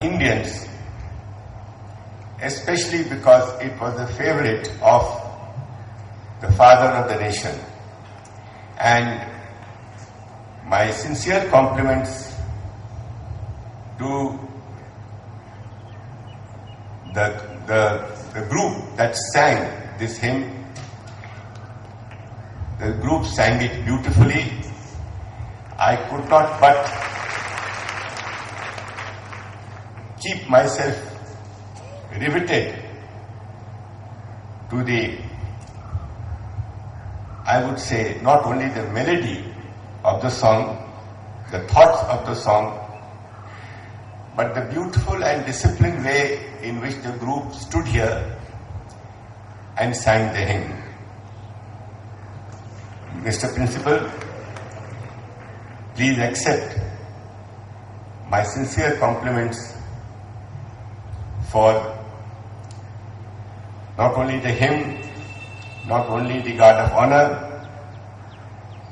Indians, especially because it was a favorite of the father of the nation. And my sincere compliments to the group that sang this hymn. The group sang it beautifully. I could not but keep myself riveted to the, I would say, not only the melody of the song, the thoughts of the song, but the beautiful and disciplined way in which the group stood here and sang the hymn. Mr. Principal, please accept my sincere compliments for not only the hymn, not only the guard of honor,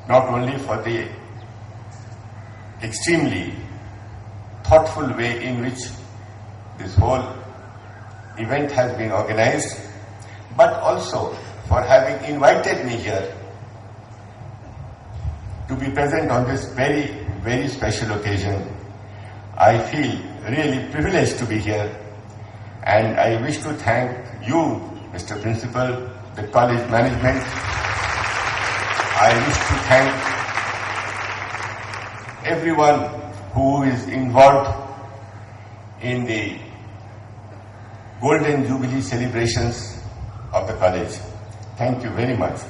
not only for the extremely thoughtful way in which this whole event has been organized, but also for having invited me here to be present on this very, very special occasion. I feel really privileged to be here, and I wish to thank you, Mr. Principal, the college management. I wish to thank everyone who is involved in the Golden Jubilee celebrations of the college. Thank you very much.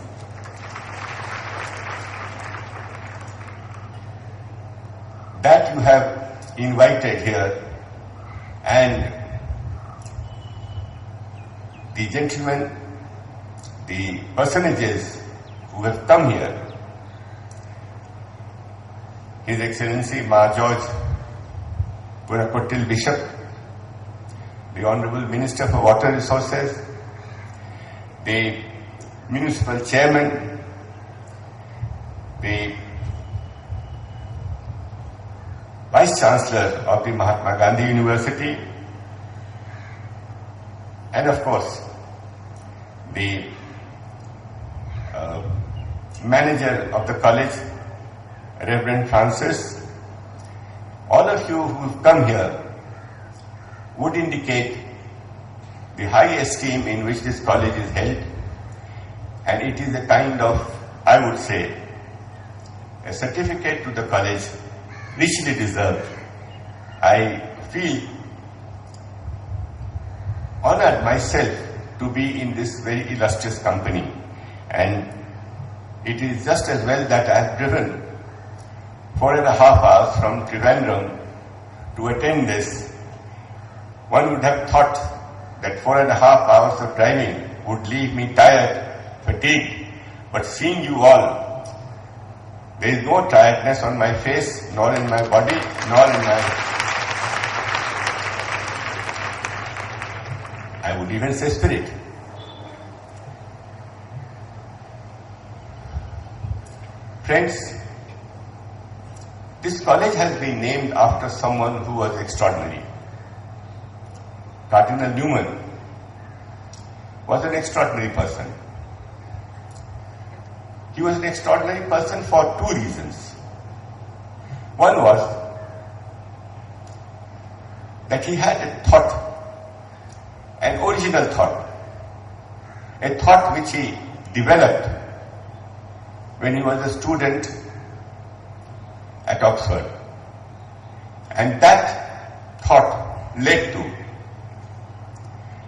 That you have invited here, and the gentlemen, the personages who have come here, His Excellency Ma George Purakottil Bishop, the Honorable Minister for Water Resources, the Municipal Chairman, the Vice Chancellor of the Mahatma Gandhi University, and of course the manager of the college, Reverend Francis. All of you who have come here would indicate the high esteem in which this college is held, and it is a kind of, I would say, a certificate to the college richly deserved. I feel honored myself to be in this very illustrious company, and it is just as well that I have driven 4.5 hours from Trivandrum to attend this. One would have thought that 4.5 hours of driving would leave me tired, fatigued, but seeing you all, there is no tiredness on my face, nor in my body, nor in my, I would even say, spirit. Friends, this college has been named after someone who was extraordinary. Cardinal Newman was an extraordinary person. He was an extraordinary person for two reasons. One was that he had a thought, an original thought, a thought which he developed when he was a student at Oxford. And that thought led to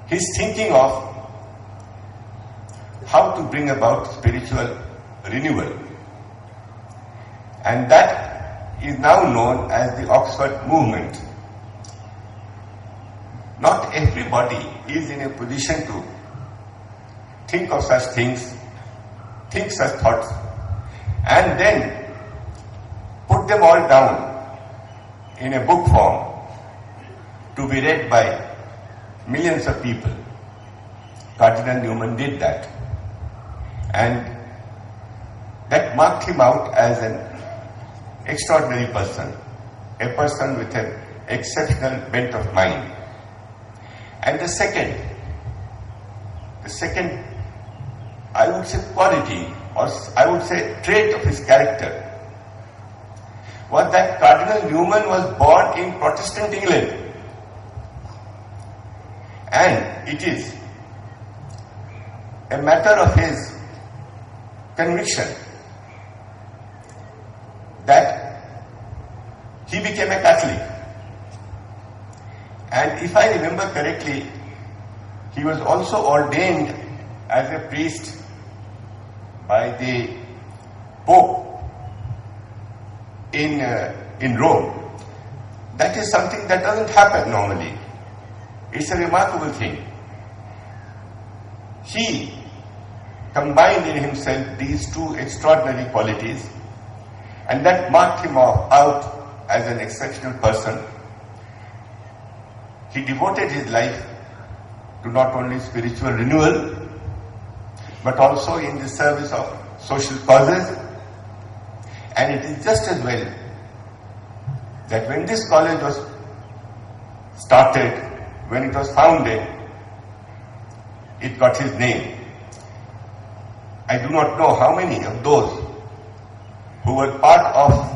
his thinking of how to bring about spiritual renewal. And that is now known as the Oxford movement. Not everybody is in a position to think of such things, think such thoughts, and then put them all down in a book form to be read by millions of people. Cardinal Newman did that. And that marked him out as an extraordinary person, a person with a exceptional bent of mind. And the second, I would say quality, or I would say trait of his character, was that Cardinal Newman was born in Protestant England. And it is a matter of his conviction that he became a Catholic. And if I remember correctly, he was also ordained as a priest by the Pope in Rome. That is something that doesn't happen normally. It's a remarkable thing. He combined in himself these two extraordinary qualities, and that marked him out as an exceptional person. He devoted his life to not only spiritual renewal, but also in the service of social causes. And it is just as well that when this college was started, when it was founded, it got his name. I do not know how many of those who were part of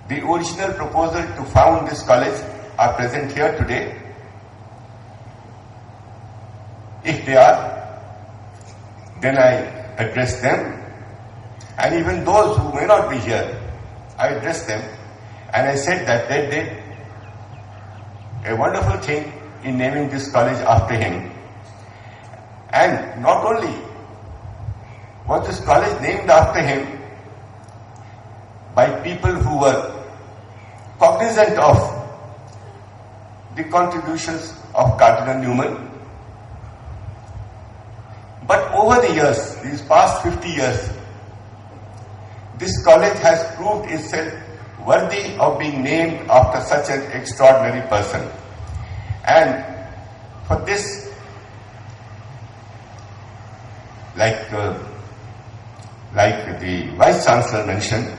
the original proposal to found this college are present here today. If they are, then I address them. And even those who may not be here, I address them. And I said that they did a wonderful thing in naming this college after him. And not only was this college named after him by people who were cognizant of the contributions of Cardinal Newman, but over the years, these past 50 years, this college has proved itself worthy of being named after such an extraordinary person. And for this, like the Vice Chancellor mentioned,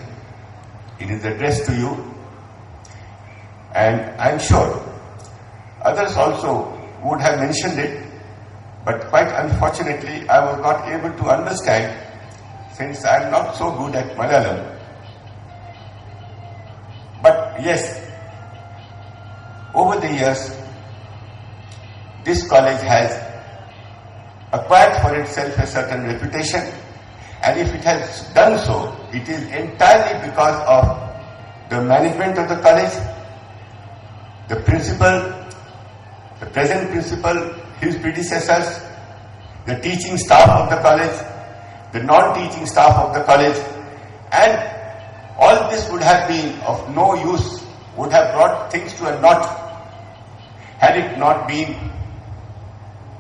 it is addressed to you, and I am sure others also would have mentioned it, but quite unfortunately I was not able to understand, since I am not so good at Malayalam. But yes, over the years, this college has acquired for itself a certain reputation, and if it has done so, it is entirely because of the management of the college, the principal, the present principal, his predecessors, the teaching staff of the college, the non-teaching staff of the college, and all this would have been of no use, would have brought things to a knot had it not been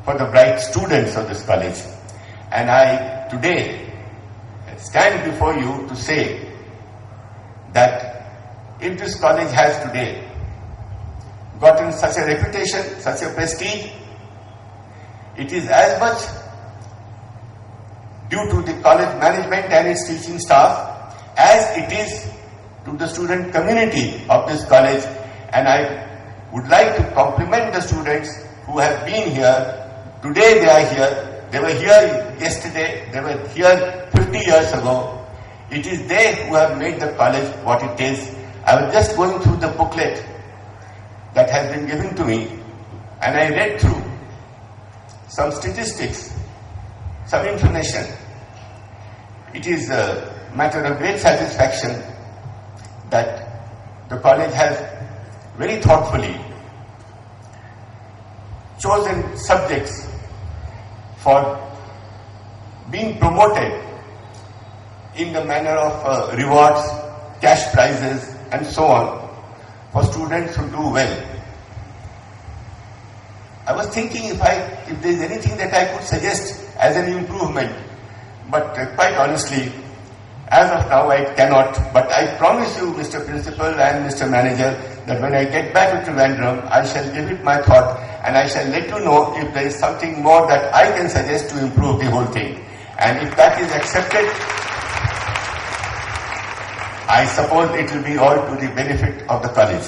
for the bright students of this college. And I today stand before you to say that if this college has today gotten such a reputation, such a prestige, it is as much due to the college management and its teaching staff as it is to the student community of this college. And I would like to compliment the students who have been here. Today they are here. They were here yesterday. They were here 50 years ago. It is they who have made the college what it is. I was just going through the booklet that has been given to me, and I read through some statistics, some information. It is a matter of great satisfaction that the college has very thoughtfully chosen subjects for being promoted in the manner of rewards, cash prizes, and so on for students who do well. I was thinking if there is anything that I could suggest as an improvement, but quite honestly, as of now I cannot. But I promise you, Mr. Principal and Mr. Manager, that when I get back to Trivandrum, I shall give it my thought, and I shall let you know if there is something more that I can suggest to improve the whole thing. And if that is accepted, I suppose it will be all to the benefit of the college.